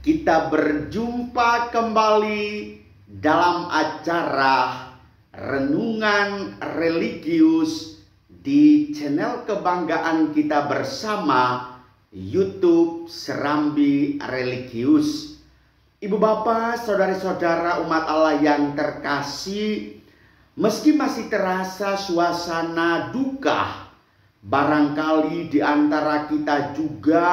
Kita berjumpa kembali dalam acara Renungan Religius di channel kebanggaan kita bersama, YouTube Serambi Religius. Ibu bapak, saudara-saudara umat Allah yang terkasih, meski masih terasa suasana duka, barangkali di antara kita juga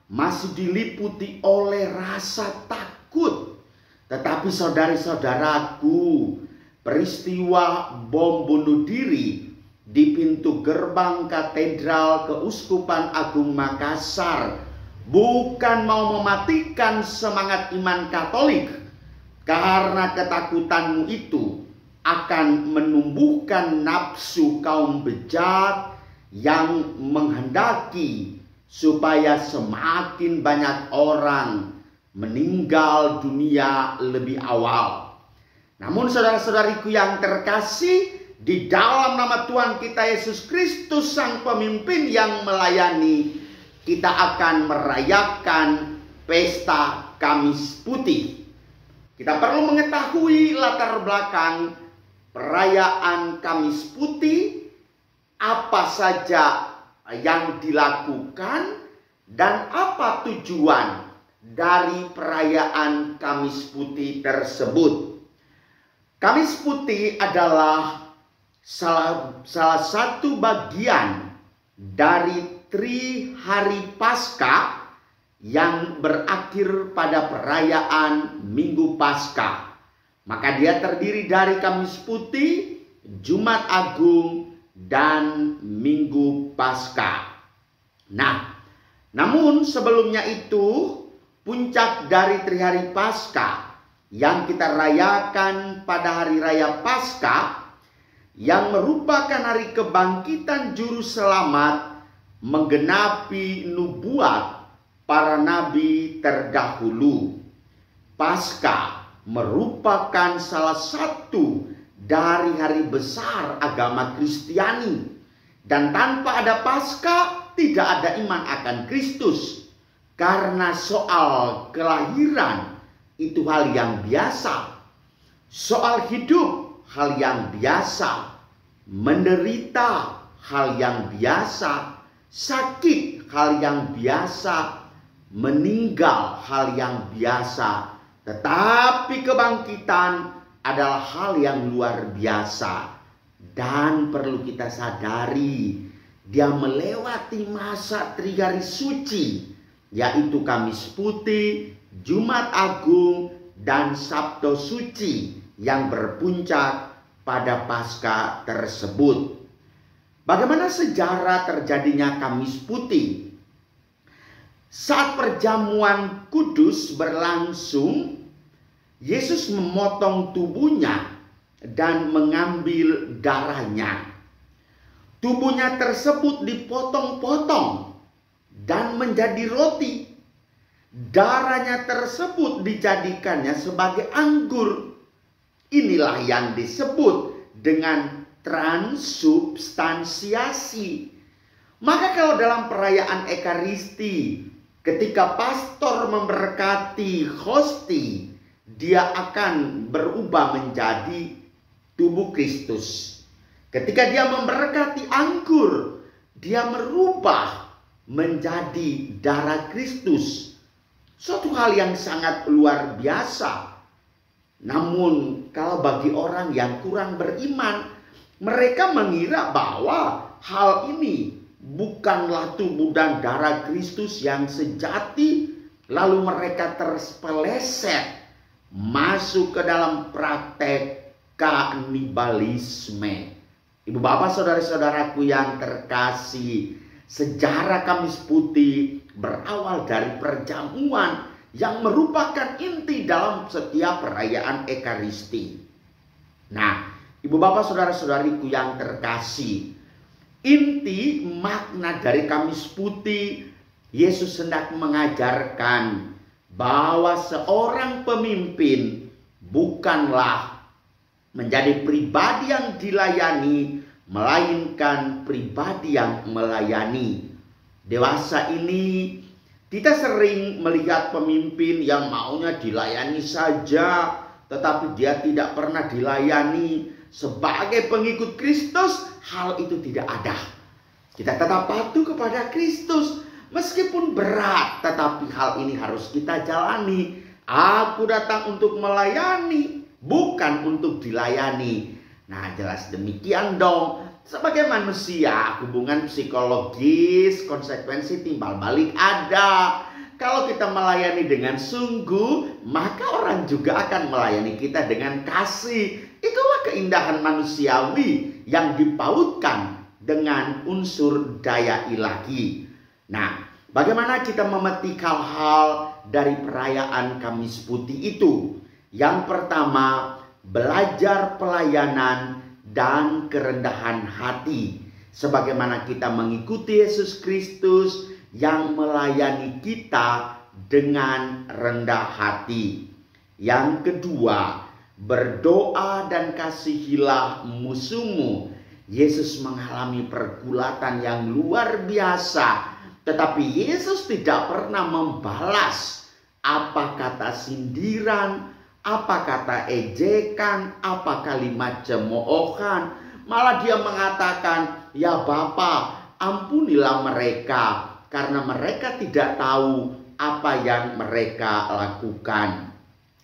masih diliputi oleh rasa takut. Tetapi saudari-saudaraku, peristiwa bom bunuh diri di pintu gerbang Katedral Keuskupan Agung Makassar bukan mau mematikan semangat iman Katolik, karena ketakutanmu itu akan menumbuhkan nafsu kaum bejat yang menghendaki supaya semakin banyak orang meninggal dunia lebih awal. Namun saudara-saudariku yang terkasih, di dalam nama Tuhan kita Yesus Kristus Sang Pemimpin yang melayani, kita akan merayakan pesta Kamis Putih. Kita perlu mengetahui latar belakang perayaan Kamis Putih, apa saja yang dilakukan dan apa tujuan dari perayaan Kamis Putih tersebut. Kamis Putih adalah salah satu bagian dari Trihari Paskah yang berakhir pada perayaan Minggu Paskah. Maka dia terdiri dari Kamis Putih, Jumat Agung, dan Minggu Paskah. Nah, namun sebelumnya itu, puncak dari Trihari Paskah yang kita rayakan pada hari raya Paskah, yang merupakan hari kebangkitan Juru Selamat, menggenapi nubuat para nabi terdahulu. Paskah merupakan salah satu dari hari besar agama Kristiani, dan tanpa ada Paskah tidak ada iman akan Kristus, karena soal kelahiran itu hal yang biasa, soal hidup hal yang biasa, menderita hal yang biasa, sakit hal yang biasa, meninggal hal yang biasa. Tetapi kebangkitan adalah hal yang luar biasa, dan perlu kita sadari dia melewati masa Trihari Suci, yaitu Kamis Putih, Jumat Agung, dan Sabtu Suci yang berpuncak pada Paskah tersebut. Bagaimana sejarah terjadinya Kamis Putih? Saat perjamuan kudus berlangsung, Yesus memotong tubuhnya dan mengambil darahnya. Tubuhnya tersebut dipotong-potong dan menjadi roti. Darahnya tersebut dijadikannya sebagai anggur. Inilah yang disebut dengan transubstansiasi. Maka kalau dalam perayaan Ekaristi, ketika pastor memberkati hosti, dia akan berubah menjadi tubuh Kristus. Ketika dia memberkati anggur, dia merubah menjadi darah Kristus. Suatu hal yang sangat luar biasa. Namun kalau bagi orang yang kurang beriman, mereka mengira bahwa hal ini bukanlah tubuh dan darah Kristus yang sejati, lalu mereka terpeleset masuk ke dalam praktek kanibalisme. Ibu bapak, saudara-saudaraku yang terkasih, sejarah Kamis Putih berawal dari perjamuan yang merupakan inti dalam setiap perayaan Ekaristi. Nah, ibu bapak, saudara-saudariku yang terkasih, inti makna dari Kamis Putih, Yesus hendak mengajarkan bahwa seorang pemimpin bukanlah menjadi pribadi yang dilayani, melainkan pribadi yang melayani. Dewasa ini Kita sering melihat pemimpin yang maunya dilayani saja, tetapi dia tidak pernah dilayani. Sebagai pengikut Kristus, hal itu tidak ada. Kita tetap patuh kepada Kristus, meskipun berat, tetapi hal ini harus kita jalani. Aku datang untuk melayani, bukan untuk dilayani. Nah, jelas demikian dong. Sebagai manusia, hubungan psikologis, konsekuensi timbal balik ada. Kalau kita melayani dengan sungguh, maka orang juga akan melayani kita dengan kasih. Itulah keindahan manusiawi yang dipautkan dengan unsur daya ilahi. Nah, bagaimana kita memetik hal-hal dari perayaan Kamis Putih itu? Yang pertama, belajar pelayanan dan kerendahan hati, sebagaimana kita mengikuti Yesus Kristus yang melayani kita dengan rendah hati. Yang kedua, berdoa dan kasihilah musuhmu. Yesus mengalami pergulatan yang luar biasa, tetapi Yesus tidak pernah membalas apa kata sindiran, apa kata ejekan, apa kalimat cemoohan. Malah dia mengatakan, ya Bapa, ampunilah mereka, karena mereka tidak tahu apa yang mereka lakukan.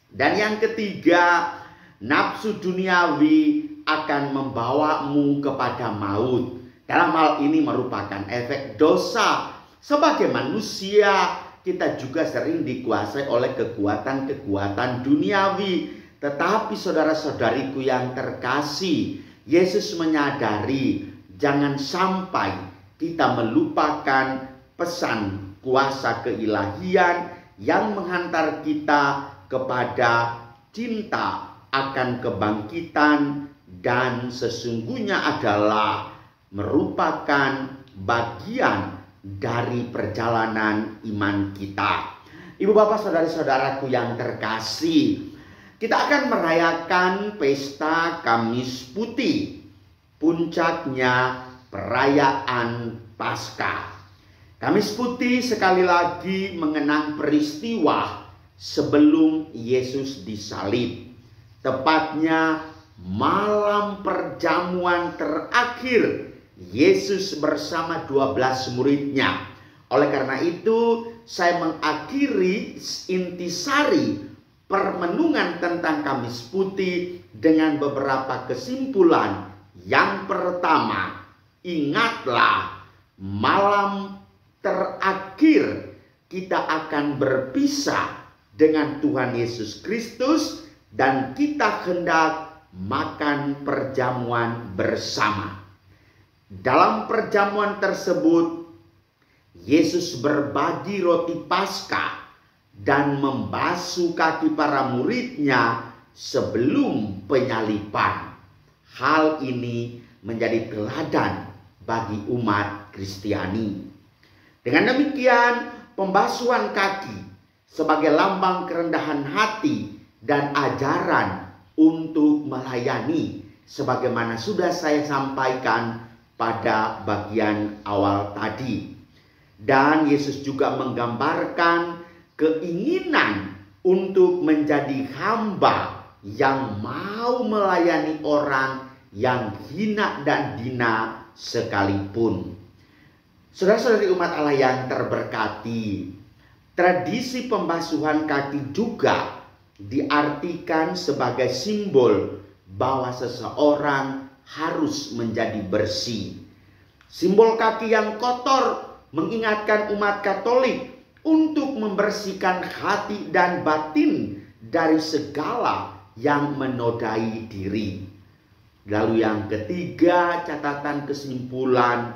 Dan yang ketiga, nafsu duniawi akan membawamu kepada maut. Dalam hal ini merupakan efek dosa. Sebagai manusia, kita juga sering dikuasai oleh kekuatan-kekuatan duniawi. Tetapi saudara-saudariku yang terkasih, Yesus menyadari jangan sampai kita melupakan pesan kuasa keilahian yang menghantar kita kepada cinta akan kebangkitan, dan sesungguhnya adalah merupakan bagian dari perjalanan iman kita. Ibu bapak saudara-saudaraku yang terkasih, kita akan merayakan pesta Kamis Putih, puncaknya perayaan Paskah. Kamis Putih sekali lagi mengenang peristiwa sebelum Yesus disalib, tepatnya malam perjamuan terakhir Yesus bersama 12 muridnya. Oleh karena itu, saya mengakhiri intisari permenungan tentang Kamis Putih dengan beberapa kesimpulan. Yang pertama, ingatlah malam terakhir kita akan berpisah dengan Tuhan Yesus Kristus dan kita hendak makan perjamuan bersama. Dalam perjamuan tersebut, Yesus berbagi roti Paskah dan membasuh kaki para muridnya sebelum penyaliban. Hal ini menjadi teladan bagi umat Kristiani. Dengan demikian, pembasuhan kaki sebagai lambang kerendahan hati dan ajaran untuk melayani, sebagaimana sudah saya sampaikan pada bagian awal tadi. Dan Yesus juga menggambarkan keinginan untuk menjadi hamba yang mau melayani orang yang hina dan dina sekalipun. Saudara-saudari umat Allah yang terberkati, tradisi pembasuhan kaki juga diartikan sebagai simbol bahwa seseorang harus menjadi bersih. Simbol kaki yang kotor mengingatkan umat Katolik untuk membersihkan hati dan batin dari segala yang menodai diri. Lalu yang ketiga, catatan kesimpulan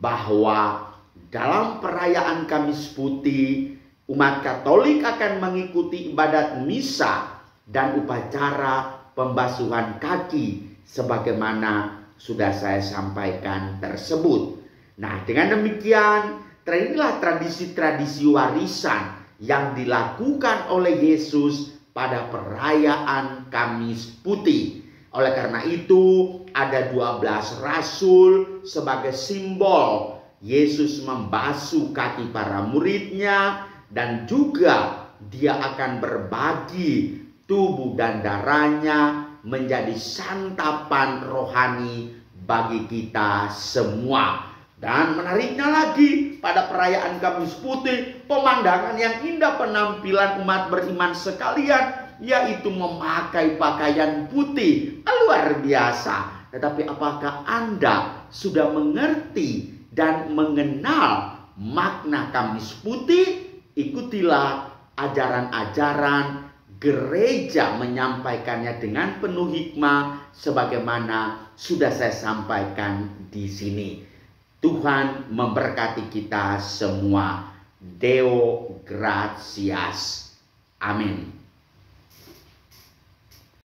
bahwa dalam perayaan Kamis Putih, umat Katolik akan mengikuti ibadat misa dan upacara pembasuhan kaki sebagaimana sudah saya sampaikan tersebut. Nah, dengan demikian, inilah tradisi-tradisi warisan yang dilakukan oleh Yesus pada perayaan Kamis Putih. Oleh karena itu, ada 12 rasul sebagai simbol Yesus membasuh kaki para muridnya, dan juga dia akan berbagi tubuh dan darahnya menjadi santapan rohani bagi kita semua. Dan menariknya lagi, pada perayaan Kamis Putih, pemandangan yang indah penampilan umat beriman sekalian, yaitu memakai pakaian putih. Luar biasa. Tetapi apakah Anda sudah mengerti dan mengenal makna Kamis Putih? Ikutilah ajaran-ajaran gereja menyampaikannya dengan penuh hikmah sebagaimana sudah saya sampaikan di sini. Tuhan memberkati kita semua. Deo gratias. Amin.